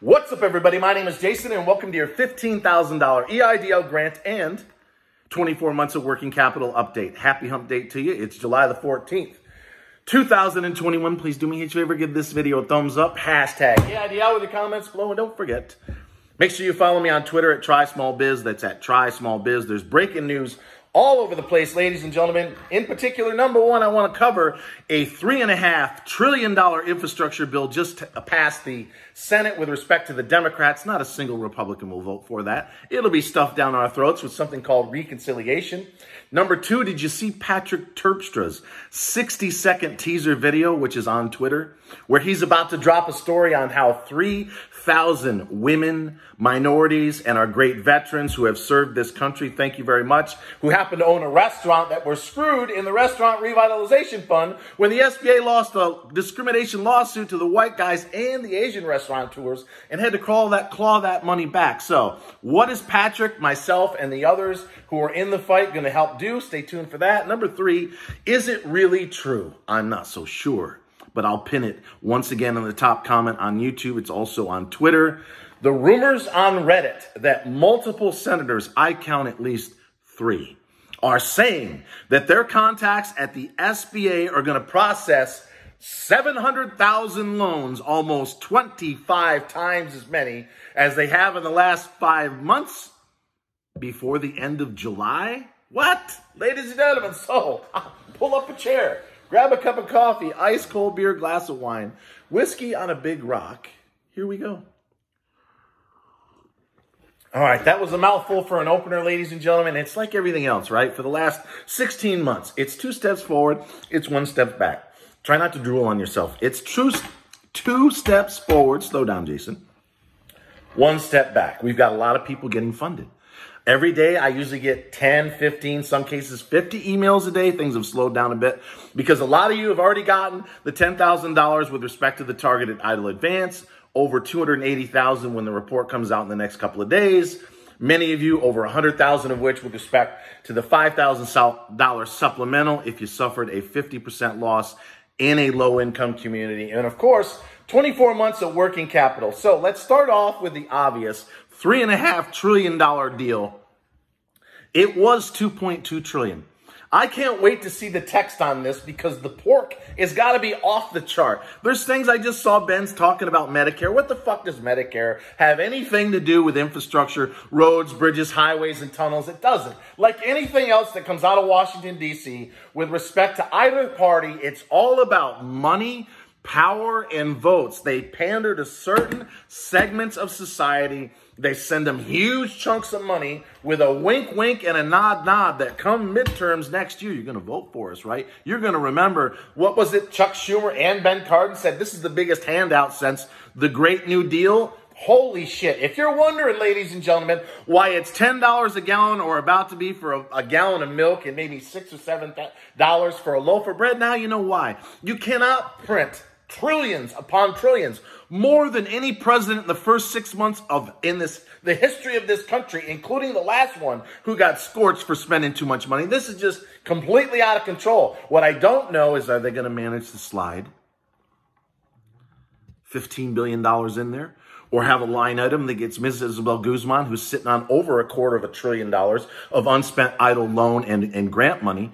What's up, everybody? My name is Jason, and welcome to your $15,000 EIDL grant and 24 months of working capital update. Happy hump date to you. It's July the 14th, 2021. Please do me a huge favor. Give this video a thumbs up. Hashtag EIDL with your comments below. And don't forget, make sure you follow me on Twitter at TrySmallBiz. That's at TrySmallBiz. There's breaking news all over the place, ladies and gentlemen. In particular, number one, I want to cover a $3.5 trillion infrastructure bill just passed the Senate with respect to the Democrats. Not a single Republican will vote for that. It'll be stuffed down our throats with something called reconciliation. Number two, did you see Patrick Terpstra's 60-second teaser video, which is on Twitter, where he's about to drop a story on how 3,000 women, minorities, and our great veterans who have served this country, thank you very much, who happen to own a restaurant that were screwed in the Restaurant Revitalization Fund when the SBA lost a discrimination lawsuit to the white guys and the Asian restaurateurs and had to claw that money back. So what is Patrick, myself, and the others who are in the fight going to help do? Stay tuned for that. Number three, is it really true? I'm not so sure, but I'll pin it once again in the top comment on YouTube. It's also on Twitter. The rumors on Reddit that multiple senators, I count at least 3, are saying that their contacts at the SBA are going to process 700,000 loans, almost 25 times as many as they have in the last 5 months before the end of July. What? Ladies and gentlemen, so pull up a chair, grab a cup of coffee, ice cold beer, glass of wine, whiskey on a big rock. Here we go. All right, that was a mouthful for an opener, ladies and gentlemen. It's like everything else, right? For the last 16 months, it's 2 steps forward, it's 1 step back. Try not to drool on yourself. It's two steps forward. Slow down, Jason. 1 step back. We've got a lot of people getting funded. Every day, I usually get 10, 15, some cases 50 emails a day. Things have slowed down a bit because a lot of you have already gotten the $10,000 with respect to the targeted Eidl advance, over $280,000 when the report comes out in the next couple of days. Many of you, over $100,000 of which with respect to the $5,000 supplemental if you suffered a 50% loss in a low-income community. And of course, 24 months of working capital. So let's start off with the obvious. $3.5 trillion deal. It was $2.2 trillion. I can't wait to see the text on this because the pork has got to be off the chart. There's things I just saw Ben's talking about Medicare. What the fuck does Medicare have anything to do with infrastructure, roads, bridges, highways, and tunnels? It doesn't. Like anything else that comes out of Washington, D.C., with respect to either party, it's all about money, power, and votes. They pander to certain segments of society. They send them huge chunks of money with a wink, wink, and a nod, nod that come midterms next year, you're going to vote for us, right? You're going to remember, what was it? Chuck Schumer and Ben Cardin said, this is the biggest handout since the Great New Deal. Holy shit. If you're wondering, ladies and gentlemen, why it's $10 a gallon or about to be for a gallon of milk and maybe $6 or $7 for a loaf of bread, now you know why. You cannot print trillions upon trillions, more than any president in the first 6 months of the history of this country, including the last one who got scorched for spending too much money. This is just completely out of control. What I don't know is, are they going to manage to slide $15 billion in there? Or have a line item that gets Ms. Isabel Guzman, who's sitting on over $250 billion of unspent Eidl loan and grant money,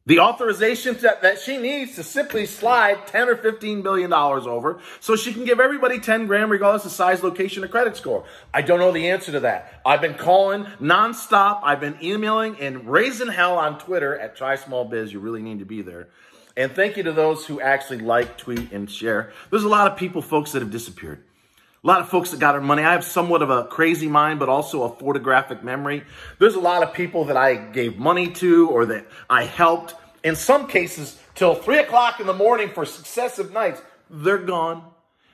the authorization that she needs to simply slide $10 or $15 billion over so she can give everybody 10 grand regardless of size, location, or credit score. I don't know the answer to that. I've been calling nonstop. I've been emailing and raising hell on Twitter at TrySmallBiz. You really need to be there. And thank you to those who actually like, tweet, and share. There's a lot of people, folks, that have disappeared. A lot of folks that got their money. I have somewhat of a crazy mind, but also a photographic memory. There's a lot of people that I gave money to or that I helped. In some cases, till 3 o'clock in the morning for successive nights, they're gone.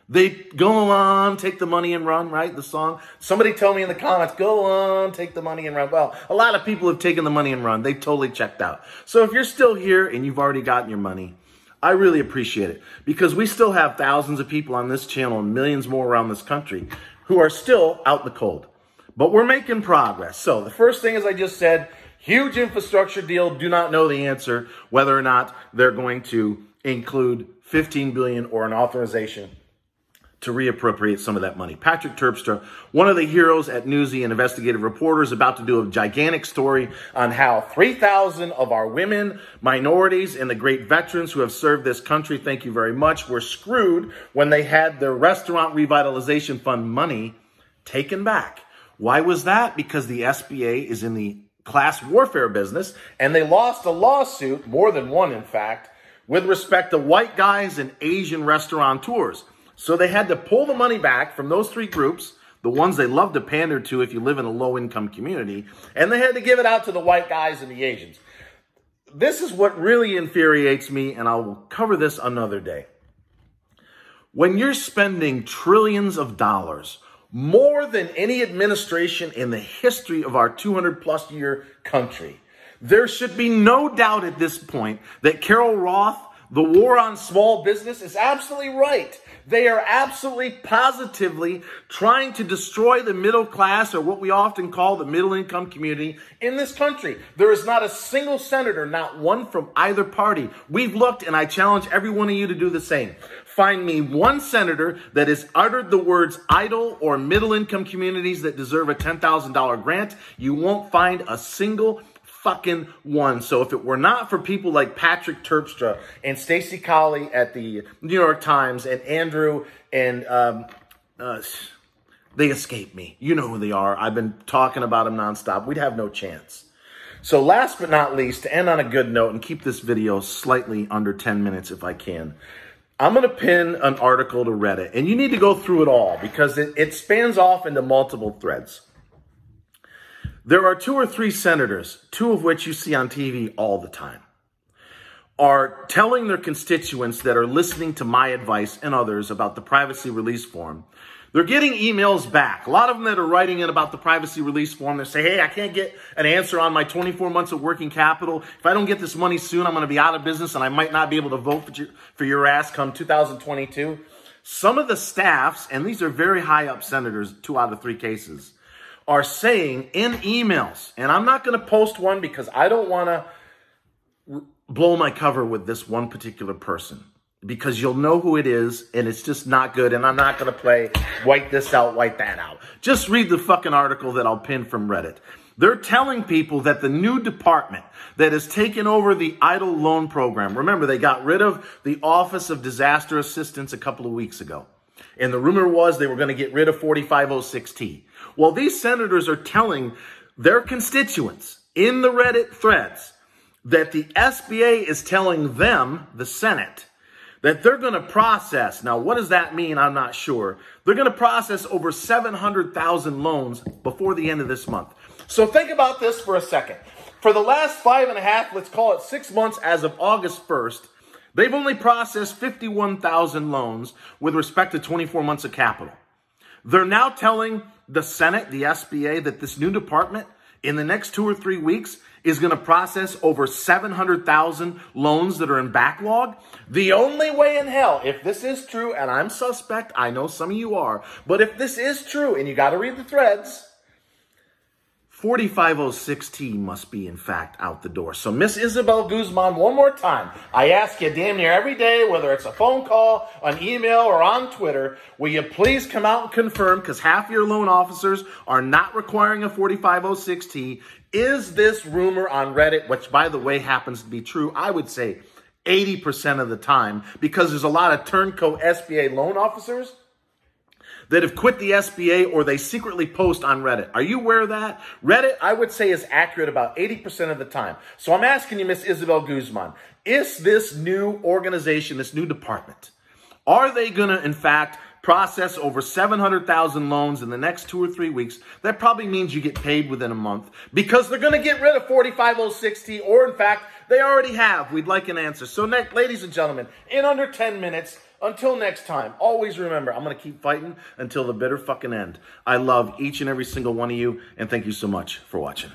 They go on, take the money and run, right? The song. Somebody tell me in the comments, go on, take the money and run. Well, a lot of people have taken the money and run. They've totally checked out. So if you're still here and you've already gotten your money, I really appreciate it because we still have thousands of people on this channel and millions more around this country who are still out in the cold. But we're making progress. So the first thing, as I just said, huge infrastructure deal. Do not know the answer whether or not they're going to include $15 billion or an authorization to reappropriate some of that money. Patrick Terpstra, one of the heroes at Newsy and investigative reporters, about to do a gigantic story on how 3,000 of our women, minorities, and the great veterans who have served this country, thank you very much, were screwed when they had their Restaurant Revitalization Fund money taken back. Why was that? Because the SBA is in the class warfare business, and they lost a lawsuit, more than one in fact, with respect to white guys and Asian restaurateurs. So they had to pull the money back from those three groups, the ones they love to pander to if you live in a low-income community, and they had to give it out to the white guys and the Asians. This is what really infuriates me, and I'll cover this another day. When you're spending trillions of dollars, more than any administration in the history of our 200-plus year country, there should be no doubt at this point that Carol Roth, the war on small business, is absolutely right. They are absolutely positively trying to destroy the middle class, or what we often call the middle income community in this country. There is not a single senator, not one from either party. We've looked, and I challenge every one of you to do the same. Find me one senator that has uttered the words Eidl or middle income communities that deserve a $10,000 grant. You won't find a single fucking one. So if it were not for people like Patrick Terpstra and Stacey Colley at the New York Times and Andrew and they escape me. You know who they are. I've been talking about them nonstop. We'd have no chance. So last but not least, to end on a good note and keep this video slightly under 10 minutes if I can, I'm going to pin an article to Reddit, and you need to go through it all because it spans off into multiple threads. There are 2 or 3 senators, 2 of which you see on TV all the time, are telling their constituents that are listening to my advice and others about the privacy release form. They're getting emails back. A lot of them that are writing in about the privacy release form, they say, hey, I can't get an answer on my 24 months of working capital. If I don't get this money soon, I'm going to be out of business and I might not be able to vote for your ass come 2022. Some of the staffs, and these are very high up senators, 2 out of 3 cases, are saying in emails, and I'm not going to post one because I don't want to blow my cover with this one particular person, because you'll know who it is, and it's just not good, and I'm not going to play white this out, white that out. Just read the fucking article that I'll pin from Reddit. They're telling people that the new department that has taken over the Eidl loan program, remember, they got rid of the Office of Disaster Assistance a couple of weeks ago, and the rumor was they were going to get rid of 4506T. Well, these senators are telling their constituents in the Reddit threads that the SBA is telling them, the Senate, that they're going to process. Now, what does that mean? I'm not sure. They're going to process over 700,000 loans before the end of this month. So think about this for a second. For the last 5.5, let's call it 6 months as of August 1st, they've only processed 51,000 loans with respect to 24 months of capital. They're now telling the Senate, the SBA, that this new department in the next 2 or 3 weeks is going to process over 700,000 loans that are in backlog. The only way in hell, if this is true, and I'm suspect, I know some of you are, but if this is true, and you got to read the threads, 4506T must be, in fact, out the door. So, Miss Isabel Guzman, one more time, I ask you damn near every day, whether it's a phone call, an email, or on Twitter, will you please come out and confirm, because half your loan officers are not requiring a 4506T, is this rumor on Reddit, which, by the way, happens to be true, I would say 80% of the time, because there's a lot of turncoat SBA loan officers that have quit the SBA or they secretly post on Reddit. Are you aware of that? Reddit, I would say, is accurate about 80% of the time. So I'm asking you, Miss Isabel Guzman, is this new organization, this new department, are they going to, in fact, process over 700,000 loans in the next 2 or 3 weeks? That probably means you get paid within a month because they're going to get rid of 4506T, or in fact, they already have. We'd like an answer. So, ladies and gentlemen, in under 10 minutes, until next time, always remember, I'm going to keep fighting until the bitter fucking end. I love each and every single one of you, and thank you so much for watching.